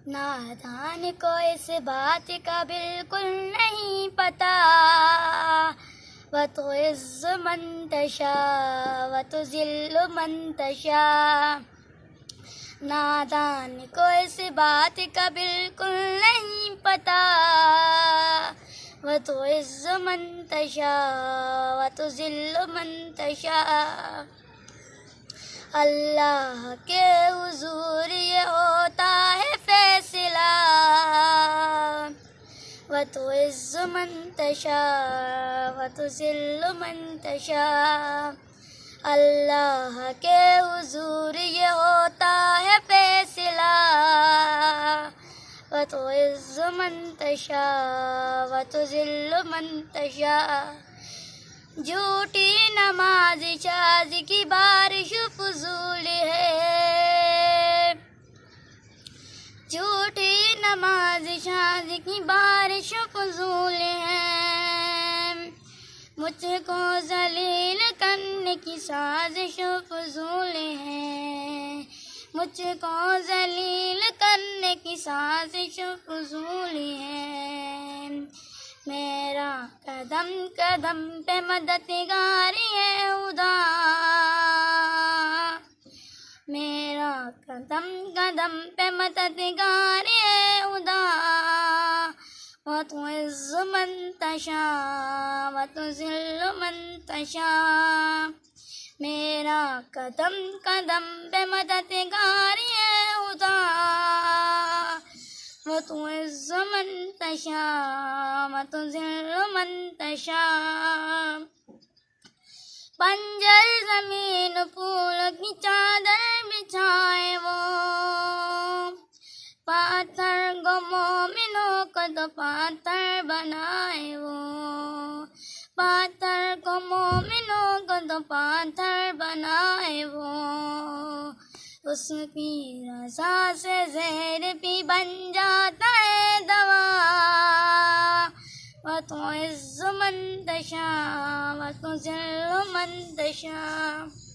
نادان کو اس بات کا بالکل نہیں پتہ، وتعز من تشاء وتذل من تشاء. نادان کو اس بات کا بالکل نہیں پتہ، وتعز من تشاء وتذل من تشاء. اللہ کے حضور یہ ہوتا ہے فیصلہ، وتعز من تشاء وتذل من تشاء. اللہ کے حضور یہ ہوتا ہے فیصلہ، وتعز من تشاء وتذل من تشاء. جھوٹی نماز شاذ کی بارش فضول ہے، جھوٹی نماز شاذ کی بارش فضول ہے. مجھ کو ذلیل کرنے کی سازش فضول ہے، مجھ کو ذلیل کرنے کی سازش فضول ہے. میرا قدم قدم پہ مددگاری ہے خدا، میرا قدم قدم پہ مددگاری ہے خدا. وتعز من تشاء وتذل من تشاء. میرا قدم قدم پہ مددگاری ہے خدا، وتعز من تشاء وتذل من تشاء. بنجر زمین پھول کی چادر بچھائے وہ، پاتھر کو مومنوں کو تو پاتھر بنائے وہ، پاتھر کو مومنوں کو تو پاتھر بنائے وہ. اس کی رضا سے زہر بھی بن جاتا ہے دوا، وتعز من تشاء وتذل من تشاء.